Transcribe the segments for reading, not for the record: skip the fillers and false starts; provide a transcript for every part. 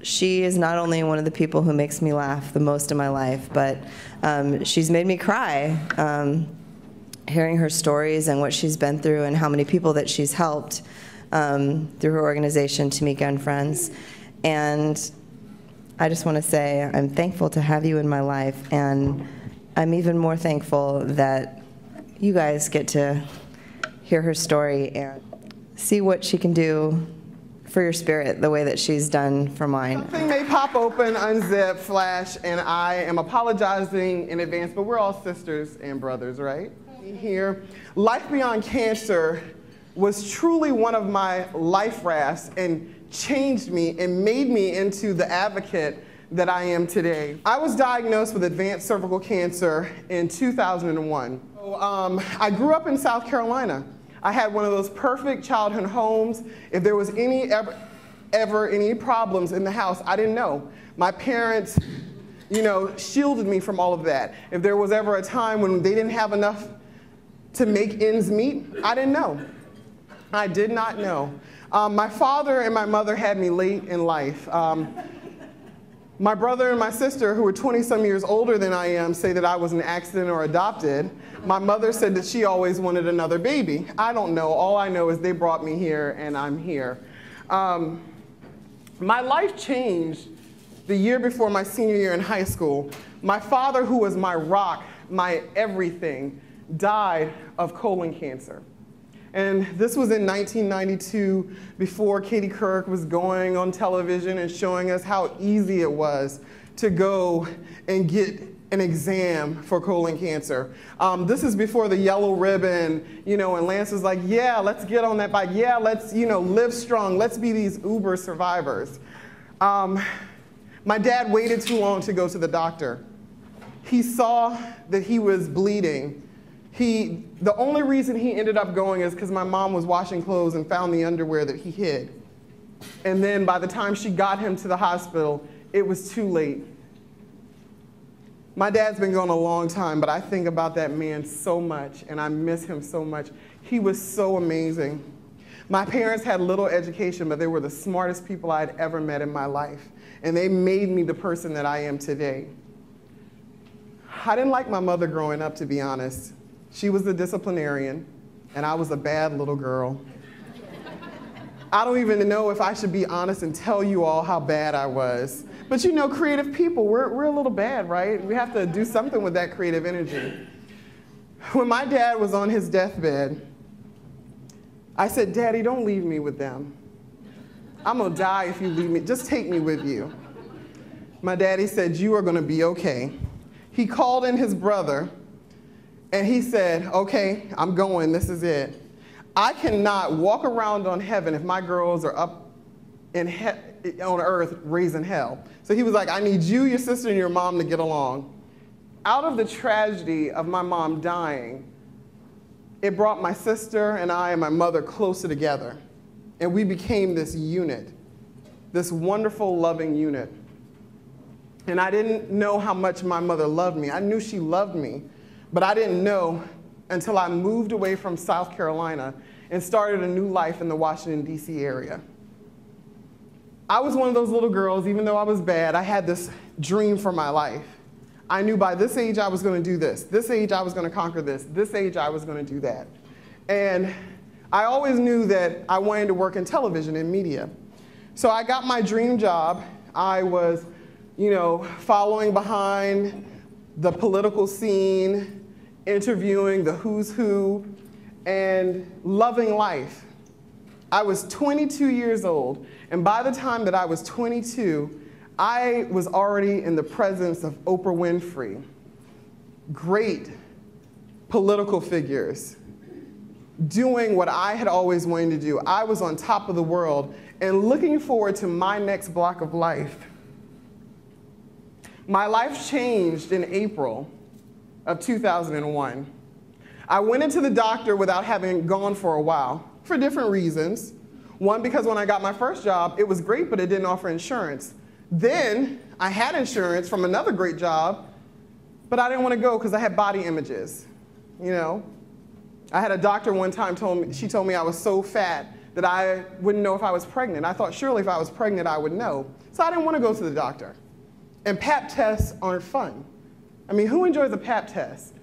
She is not only one of the people who makes me laugh the most in my life, but she's made me cry. Hearing her stories and what she's been through and how many people that she's helped through her organization, Tamika and Friends. And I just want to say I'm thankful to have you in my life, and I'm even more thankful that you guys get to hear her story and see what she can do for your spirit the way that she's done for mine. Something may pop open, unzip, flash, and I am apologizing in advance, but we're all sisters and brothers, right? Here, Life Beyond Cancer was truly one of my life rafts and changed me and made me into the advocate that I am today. I was diagnosed with advanced cervical cancer in 2001. I grew up in South Carolina. I had one of those perfect childhood homes. If there was ever any problems in the house, I didn't know. My parents, shielded me from all of that. If there was ever a time when they didn't have enough to make ends meet, I didn't know. I did not know. My father and my mother had me late in life. My brother and my sister, who were 20-some years older than I am, say that I was an accident or adopted. My mother said that she always wanted another baby. I don't know. All I know is they brought me here, and I'm here. My life changed the year before my senior year in high school. My father, who was my rock, my everything, died of colon cancer. And this was in 1992, before Katie Couric was going on television and showing us how easy it was to go and get an exam for colon cancer. This is before the yellow ribbon, and Lance was like, yeah, let's get on that bike. Yeah, let's, live strong. Let's be these Uber survivors. My dad waited too long to go to the doctor. He saw that he was bleeding. The only reason he ended up going is because my mom was washing clothes and found the underwear that he hid. And then by the time she got him to the hospital, it was too late. My dad's been gone a long time, but I think about that man so much, and I miss him so much. He was so amazing. My parents had little education, but they were the smartest people I'd ever met in my life, and they made me the person that I am today. I didn't like my mother growing up, to be honest. She was the disciplinarian, and I was a bad little girl. I don't even know if I should be honest and tell you all how bad I was. But creative people, we're a little bad, right? We have to do something with that creative energy. When my dad was on his deathbed, I said, Daddy, don't leave me with them. I'm gonna die if you leave me. Just take me with you. My daddy said, you are gonna be okay. He called in his brother, and he said, okay, I'm going, this is it. I cannot walk around on heaven if my girls are up on earth raising hell. So he was like, I need you, your sister, and your mom to get along. Out of the tragedy of my mom dying, it brought my sister and I and my mother closer together. And we became this unit, this wonderful, loving unit. And I didn't know how much my mother loved me. I knew she loved me. But I didn't know until I moved away from South Carolina and started a new life in the Washington, D.C. area. I was one of those little girls, even though I was bad, I had this dream for my life. I knew by this age I was going to do this age I was going to conquer this age I was going to do that. And I always knew that I wanted to work in television and media. So I got my dream job. I was, following behind the political scene, interviewing the who's who, and loving life. I was 22 years old, and by the time that I was 22, I was already in the presence of Oprah Winfrey, great political figures, doing what I had always wanted to do. I was on top of the world and looking forward to my next block of life. My life changed in April of 2001. I went into the doctor without having gone for a while, for different reasons. One, because when I got my first job, it was great, but it didn't offer insurance. Then I had insurance from another great job, but I didn't want to go because I had body images. I had a doctor one time she told me I was so fat that I wouldn't know if I was pregnant. I thought surely if I was pregnant, I would know. So I didn't want to go to the doctor. And pap tests aren't fun. I mean, who enjoys a pap test?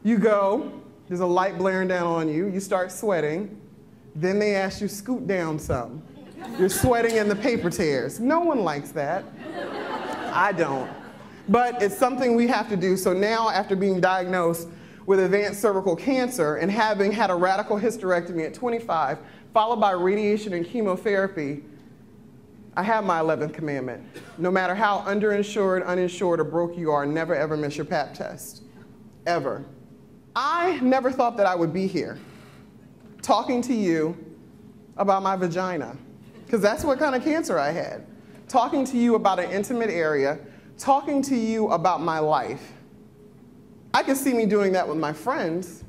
You go, there's a light blaring down on you, you start sweating, then they ask you scoot down some. You're sweating and the paper tears. No one likes that. I don't. But it's something we have to do. So now, after being diagnosed with advanced cervical cancer and having had a radical hysterectomy at 25, followed by radiation and chemotherapy, I have my 11th commandment. No matter how underinsured, uninsured, or broke you are, never ever miss your pap test. Ever. I never thought that I would be here talking to you about my vagina, because that's what kind of cancer I had. Talking to you about an intimate area, talking to you about my life. I could see me doing that with my friends,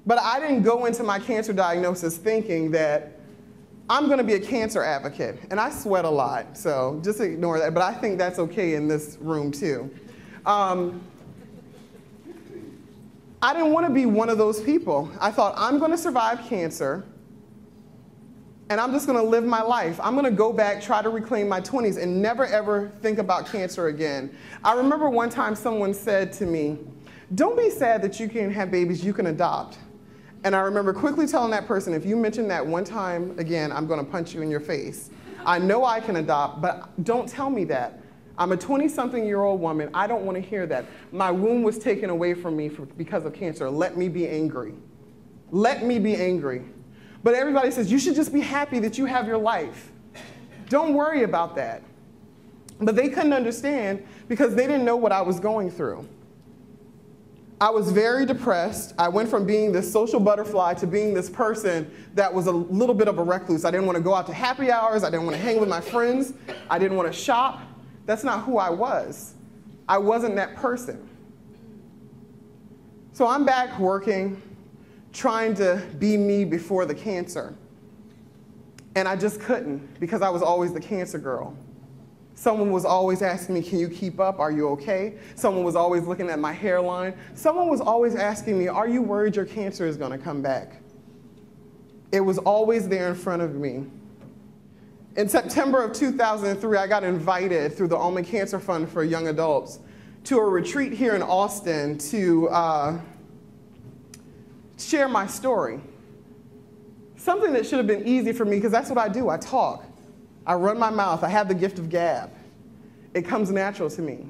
but I didn't go into my cancer diagnosis thinking that I'm going to be a cancer advocate. And I sweat a lot, so just ignore that. But I think that's okay in this room, too. I didn't want to be one of those people. I thought, I'm going to survive cancer, and I'm just going to live my life. I'm going to go back, try to reclaim my 20s, and never, ever think about cancer again. I remember one time someone said to me, don't be sad that you can't have babies, you can adopt. And I remember quickly telling that person, if you mention that one time again, I'm going to punch you in your face. I know I can adopt, but don't tell me that. I'm a 20-something-year-old woman. I don't want to hear that. My womb was taken away from me because of cancer. Let me be angry. Let me be angry. But everybody says, you should just be happy that you have your life. Don't worry about that. But they couldn't understand because they didn't know what I was going through. I was very depressed. I went from being this social butterfly to being this person that was a little bit of a recluse. I didn't want to go out to happy hours. I didn't want to hang with my friends. I didn't want to shop. That's not who I was. I wasn't that person. So I'm back working, trying to be me before the cancer. And I just couldn't because I was always the cancer girl. Someone was always asking me, can you keep up? Are you okay? Someone was always looking at my hairline. Someone was always asking me, are you worried your cancer is going to come back? It was always there in front of me. In September of 2003, I got invited through the Ulman Cancer Fund for Young Adults to a retreat here in Austin to share my story. Something that should have been easy for me because that's what I do. I talk. I run my mouth. I have the gift of gab. It comes natural to me.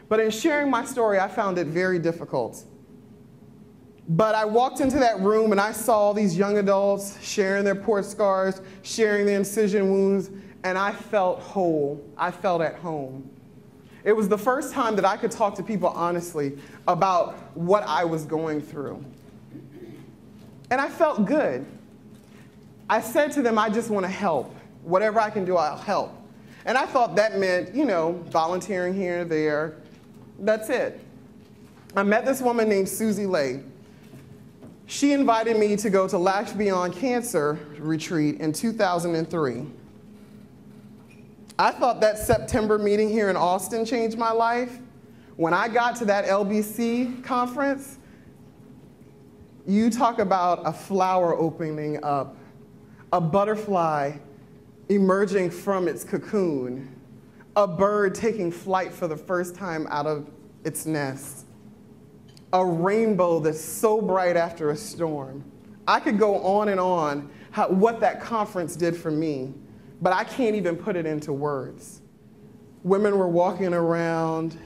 But in sharing my story, I found it very difficult. But I walked into that room and I saw these young adults sharing their port scars, sharing their incision wounds, and I felt whole. I felt at home. It was the first time that I could talk to people honestly about what I was going through. And I felt good. I said to them, I just want to help. Whatever I can do, I'll help. And I thought that meant, volunteering here or there. That's it. I met this woman named Susie Lay. She invited me to go to Lash Beyond Cancer retreat in 2003. I thought that September meeting here in Austin changed my life. When I got to that LBC conference, you talk about a flower opening up, a butterfly emerging from its cocoon, a bird taking flight for the first time out of its nest, a rainbow that's so bright after a storm. I could go on and on what that conference did for me, but I can't even put it into words. Women were walking around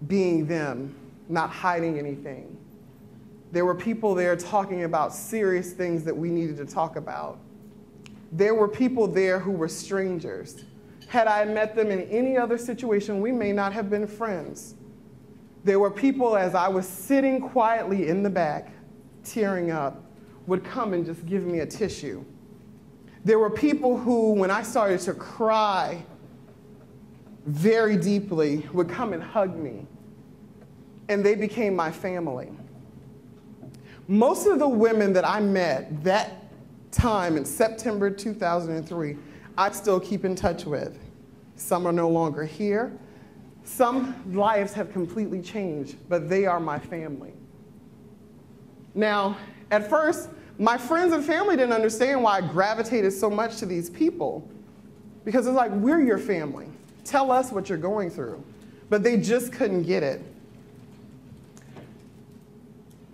being them, not hiding anything. There were people there talking about serious things that we needed to talk about. There were people there who were strangers. Had I met them in any other situation, we may not have been friends. There were people, as I was sitting quietly in the back, tearing up, would come and just give me a tissue. There were people who, when I started to cry very deeply, would come and hug me. And they became my family. Most of the women that I met that time in September 2003, I still keep in touch with. Some are no longer here. Some lives have completely changed, but they are my family. Now, at first, My friends and family didn't understand why I gravitated so much to these people, because it's like, we're your family. Tell us what you're going through. But they just couldn't get it.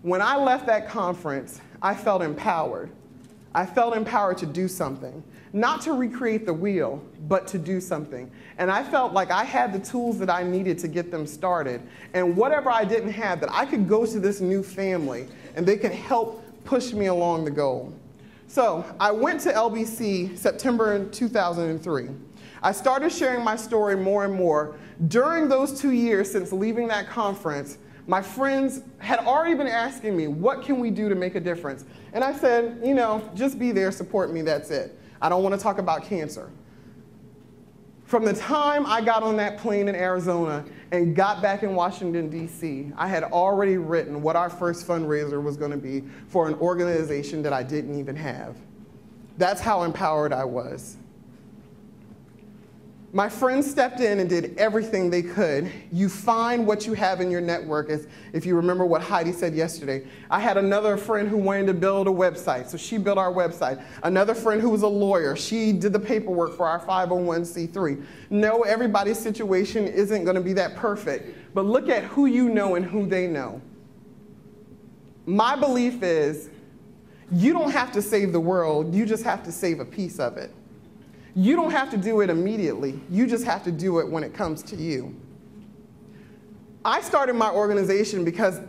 When I left that conference, I felt empowered. I felt empowered to do something. Not to recreate the wheel, but to do something. And I felt like I had the tools that I needed to get them started. And whatever I didn't have, that I could go to this new family and they could help push me along the goal. So I went to LBC September 2003. I started sharing my story more and more. During those 2 years since leaving that conference, my friends had already been asking me, what can we do to make a difference? And I said, you know, just be there, support me, that's it. I don't want to talk about cancer. From the time I got on that plane in Arizona and got back in Washington, D.C., I had already written what our first fundraiser was going to be for an organization that I didn't even have. That's how empowered I was. My friends stepped in and did everything they could. You find what you have in your network, as if you remember what Heidi said yesterday. I had another friend who wanted to build a website, so she built our website. Another friend who was a lawyer, she did the paperwork for our 501c3. No, everybody's situation isn't going to be that perfect, but look at who you know and who they know. My belief is you don't have to save the world, you just have to save a piece of it. You don't have to do it immediately. You just have to do it when it comes to you. I started my organization because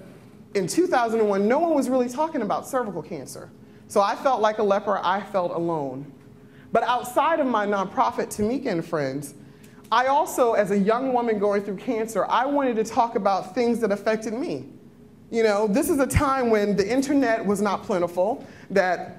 in 2001, no one was really talking about cervical cancer. So I felt like a leper. I felt alone. But outside of my nonprofit, Tamika and Friends, I also, as a young woman going through cancer, I wanted to talk about things that affected me. You know, this is a time when the internet was not plentiful, that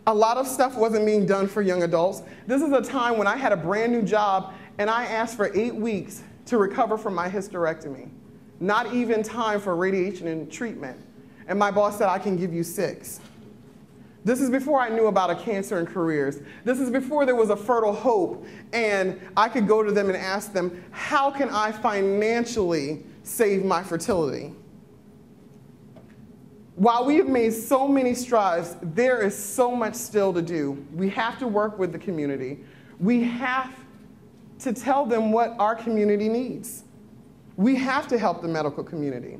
a lot of stuff wasn't being done for young adults. This is a time when I had a brand new job and I asked for 8 weeks to recover from my hysterectomy. Not even time for radiation and treatment. And my boss said, I can give you 6. This is before I knew about a cancer and careers. This is before there was a fertile hope and I could go to them and ask them, how can I financially save my fertility? While we have made so many strides, there is so much still to do. We have to work with the community. We have to tell them what our community needs. We have to help the medical community.